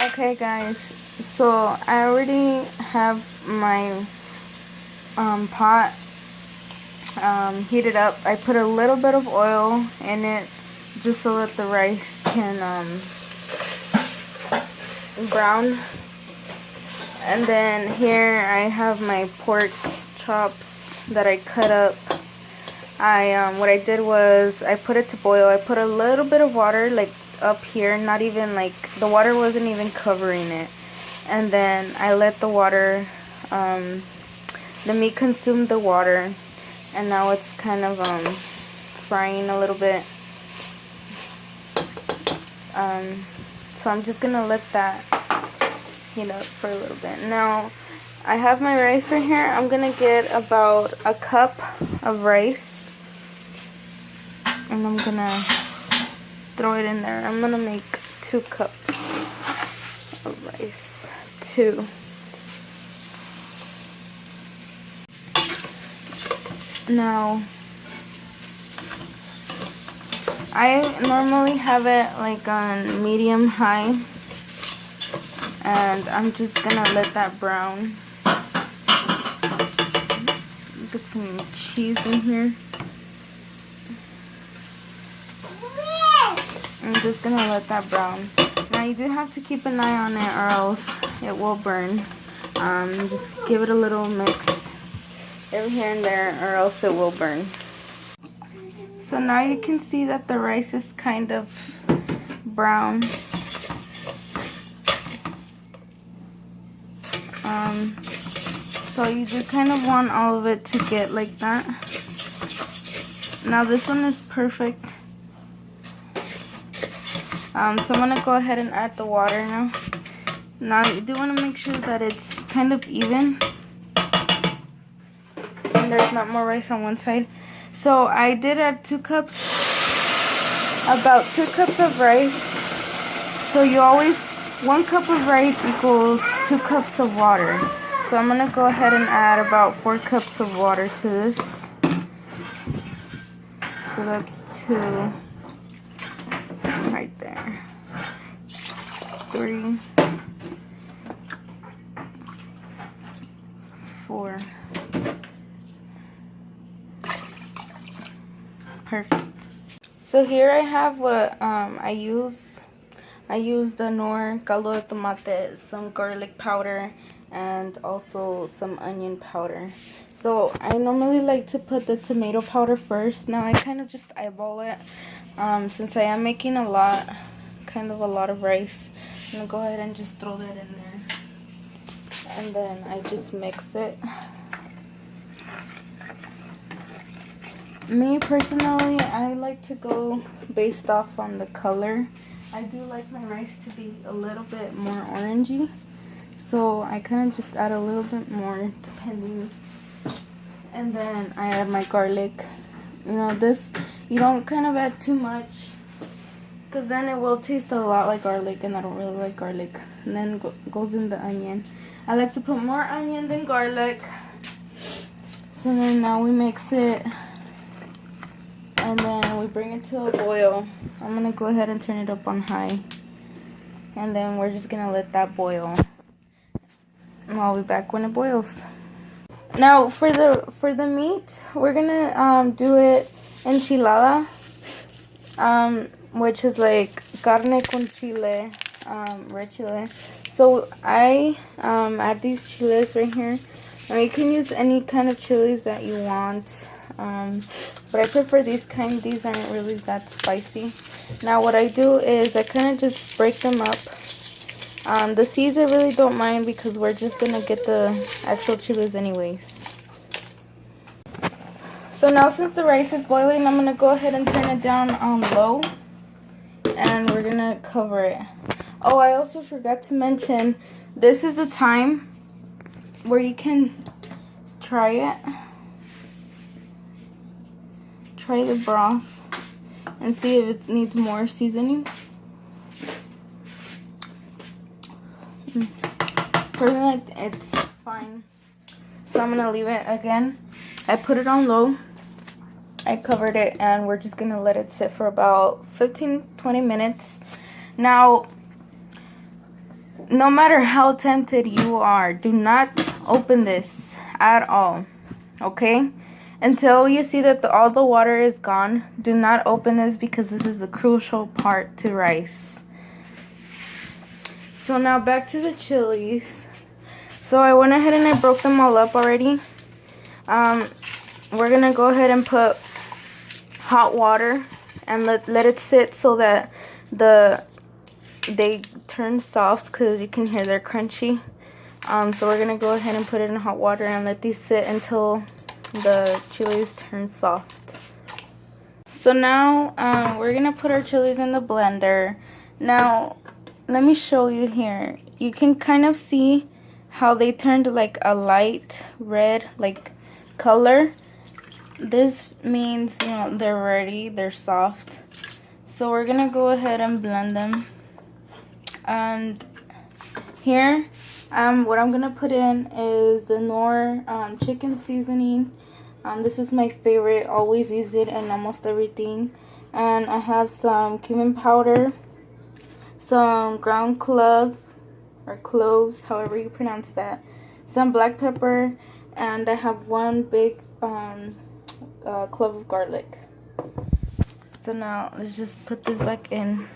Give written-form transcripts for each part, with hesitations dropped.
Okay guys, so I already have my pot heated up. I put a little bit of oil in it just so that the rice can brown. And then here I have my pork chops that I cut up. What I did was I put it to boil. I put a little bit of water like up here, not even like the water wasn't even covering it. And then I let the water, the meat consumed the water, and now it's kind of frying a little bit. So I'm just gonna let that heat up for a little bit. Now I have my rice right here. I'm gonna get about a cup of rice, and I'm gonna throw it in there. I'm gonna make 2 cups of rice. 2. Now I normally have it like on medium high, and I'm just gonna let that brown. Get some cheese in here. I'm just gonna let that brown. Now you do have to keep an eye on it or else it will burn. Just give it a little mix every here and there or else it will burn. So now you can see that the rice is kind of brown. So you just kind of want all of it to get like that. Now this one is perfect. So I'm going to go ahead and add the water now. Now you do want to make sure that it's kind of even and there's not more rice on one side. So I did add 2 cups, about 2 cups of rice. So you always, 1 cup of rice equals 2 cups of water. So I'm going to go ahead and add about 4 cups of water to this. So that's 2 right there. 3, 4. Perfect. So here I have what I use. I use the Knorr caldo de tomate, some garlic powder, and also some onion powder. So I normally like to put the tomato powder first. Now I kind of just eyeball it. Since I am making a lot of rice, I'm gonna go ahead and just throw that in there. And then I just mix it. Me personally, I like to go based off on the color. I do like my rice to be a little bit more orangey, so I kind of just add a little bit more depending. And then I add my garlic. You know, this, you don't kind of add too much because then it will taste a lot like garlic, and I don't really like garlic. And then goes in the onion. I like to put more onion than garlic. So then now we mix it. And then we bring it to a boil. I'm going to go ahead and turn it up on high. And then we're just going to let that boil. And I'll be back when it boils. Now for the meat, we're going to do it enchilada. Which is like carne con chile, red chile. So I add these chiles right here. Now you can use any kind of chilies that you want. But I prefer these kind. These aren't really that spicy. Now what I do is I kind of just break them up. The seeds I really don't mind because we're just going to get the actual chiles anyways. So now since the rice is boiling, I'm going to go ahead and turn it down on low. And we're going to cover it. Oh, I also forgot to mention, this is the time where you can try it. Try the broth and see if it needs more seasoning. Personally, it's fine. So I'm gonna leave it again. I put it on low. I covered it, and we're just gonna let it sit for about 15-20 minutes. Now, no matter how tempted you are, do not open this at all, okay? Until you see that all the water is gone, do not open this because this is a crucial part to rice. So now back to the chilies. So I went ahead and I broke them all up already. We're gonna go ahead and put hot water and let it sit so that they turn soft, because you can hear they're crunchy. So we're gonna go ahead and put it in hot water and let these sit until the chilies turn soft. So now we're gonna put our chilies in the blender. Now let me show you here. You can kind of see how they turned like a light red like color. This means, you know, they're ready, they're soft. So we're gonna go ahead and blend them. And here what I'm gonna put in is the Knorr chicken seasoning. This is my favorite, always use it in almost everything. And I have some cumin powder, some ground clove or cloves, however you pronounce that, some black pepper, and I have one big clove of garlic. So now let's just put this back in.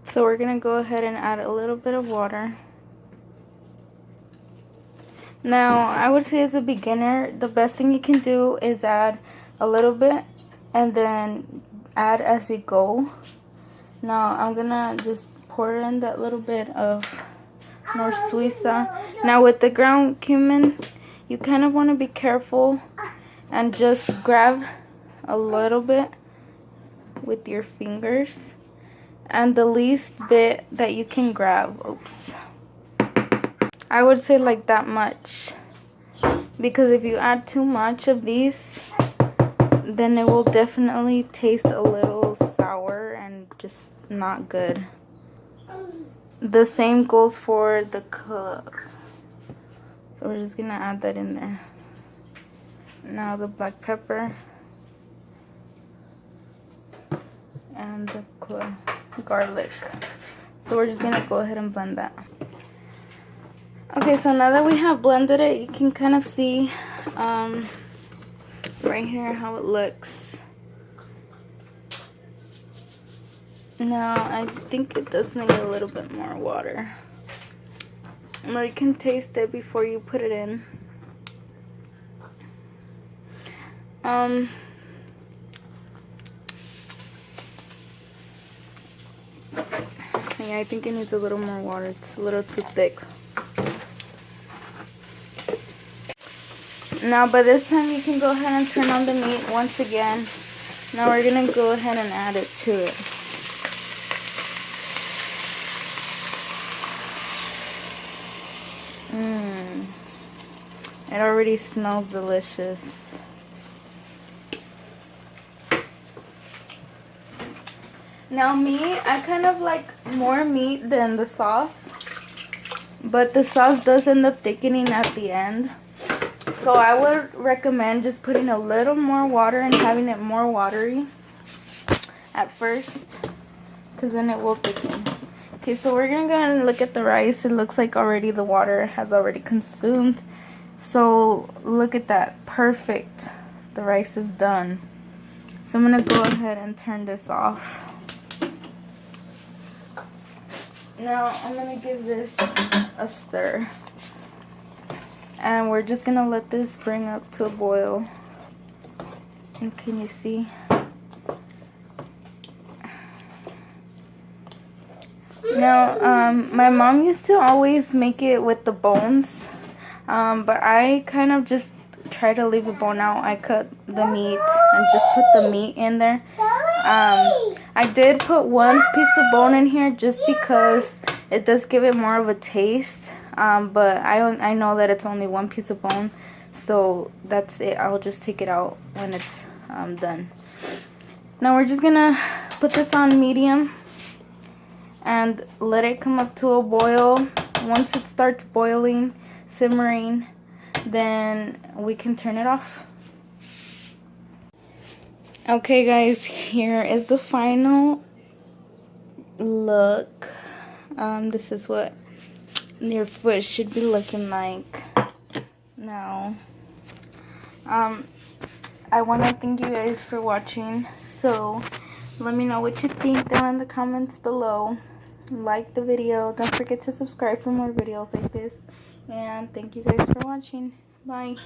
So we're gonna go ahead and add a little bit of water. Now I would say as a beginner, the best thing you can do is add a little bit and then add as you go. Now I'm gonna just pour in that little bit of Knorr Suiza. Now with the ground cumin, you kind of want to be careful and just grab a little bit with your fingers, and the least bit that you can grab. Oops. I would say like that much, because if you add too much of these, then it will definitely taste a little sour and just not good. The same goes for the clove. So we're just gonna add that in there. Now the black pepper and the garlic. So we're just gonna go ahead and blend that. Okay, so now that we have blended it, you can kind of see right here how it looks. Now I think it does need a little bit more water. Or you can taste it before you put it in. Yeah, I think it needs a little more water. It's a little too thick. Now by this time you can go ahead and turn on the meat once again. Now we're gonna go ahead and add it to it. It already smells delicious. Now me, I kind of like more meat than the sauce, but the sauce does end up thickening at the end. So I would recommend just putting a little more water and having it more watery at first, because then it will thicken. Okay, so we're gonna go ahead and look at the rice. It looks like already the water has already consumed. So look at that, perfect. The rice is done. So I'm gonna go ahead and turn this off. Now I'm gonna give this a stir. And we're just gonna let this bring up to a boil. And can you see? Now, my mom used to always make it with the bones, but I kind of just try to leave the bone out. I cut the meat and just put the meat in there. I did put one piece of bone in here just because it does give it more of a taste, but I know that it's only one piece of bone, so that's it. I'll just take it out when it's done. Now we're just gonna put this on medium and let it come up to a boil. Once it starts boiling, simmering, then we can turn it off. Okay guys, here is the final look. This is what your foot should be looking like now. I want to thank you guys for watching. So let me know what you think down in the comments below. Like the video. Don't forget to subscribe for more videos like this. And thank you guys for watching. Bye.